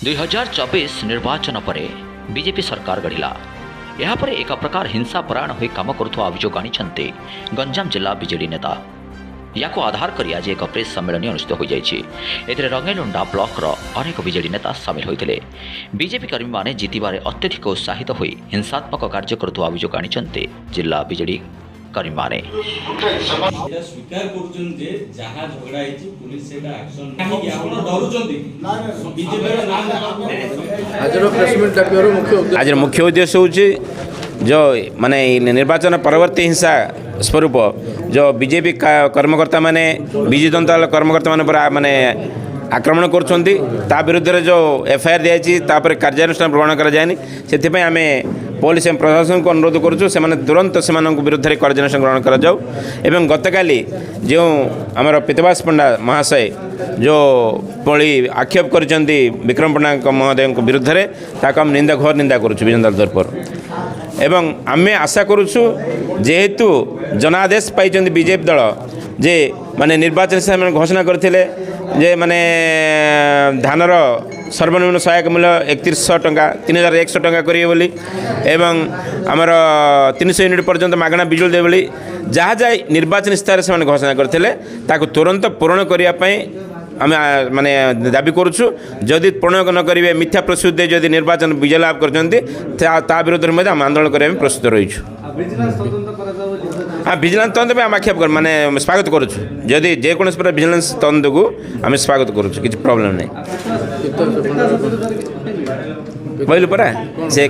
2024 ନିର୍ବାଚନ ପରେ ବିଜେପି ସରକାର ଗଢ଼ିଲା। ଏହାପରେ ଏକ ପ୍ରକାର ହିଂସା ପରାୟଣ ହୋଇ କାମ କରୁଥିବା ଅଭିଯୋଗ ଆଣିଛନ୍ତି ଗଞ୍ଜାମ ଜିଲ୍ଲା ବିଜେଡି ନେତା। ଏହାକୁ ଆଧାର କରି ଆଜି ଏକ ପ୍ରେସ୍ ସମ୍ମିଳନୀ ଅନୁଷ୍ଠିତ ହୋଇଯାଇଛି। ଏଥିରେ ରଙ୍ଗେଇଲୁଣ୍ଡା ବ୍ଲକର ଅନେକ ବିଜେଡି ନେତା ସାମିଲ ହୋଇଥିଲେ। ବିଜେପି କର୍ମୀମାନେ ଜିତିବାରେ ଅତ୍ୟଧିକ ଉତ୍ସାହିତ ହୋଇ ହିଂସାତ୍ମକ କାର୍ଯ୍ୟ କରୁଥିବା ଅଭିଯୋଗ ଆଣିଛନ୍ତି ଜିଲ୍ଲା ବିଜେଡି କର୍ମୀମାନେ। ସ୍ୱୀକାର କରୁଛନ୍ତି ଯେ ଯାହା ଝଗଡ଼ା ହେଇଛି ପୁଲିସ ସେଟା ଆକ୍ସନ କାହିଁକି ଆପଣ ଡରୁଛନ୍ତି? आज मुख्य उद्देश्य हूँ जो माने निर्वाचन परवर्ती हिंसा स्वरूप जो बीजेपी कर्मकर्ता माने विजु जनता दल कर्मकर्ता माने आक्रमण करुँच विरुद्ध जो एफआईआर दिखाई कार्यानुष्ठान ग्रहण कराଯାଏନି ସେଥିପାଇଁ ଆମେ पुलिस प्रशासन को अनुरोध करुँ से तुरंत से विरुद्ध कार्यानुष्ठान ग्रहण कराଯାଉ ଏବଂ गतकाली जो आमर पीतवास पंडा महाशय जो पली आक्षेप कर विक्रम पंडा महोदय विरुद्ध में ताक हम निंदा घोर निंदा करुँ विजय दल तरफ एवं आम आशा करुँ जेहेतु जनादेश पाई बीजेपी दल जे माने निर्वाचन से घोषणा करते जे माने धानर सर्वनिम्न सहायक मूल्य 3100 टंका 3100 टंका करेंगे बोली एवं आमर 300 यूनिट पर्यंत मागणा बिजुली देवे बोली जहाँ जाए निर्वाचन इस्तार से घोषणा करते तुरंत पूरण करने आम माने दाबी करुँ जदि पूर्ण न करेंगे मिथ्या प्रस्तुति जदि निर्वाचन विजय लाभ कर विरुद्ध में आम आंदोलन करने प्रस्तुत रही। हाँ विजिलेंस तदंत आम आक्षेप कर माने स्वागत करुँ जदि जेकोसी प्रकार विजिलेंस तदंत को आम स्वागत करुँ किसी प्रॉब्लम नहीं कहलु परा से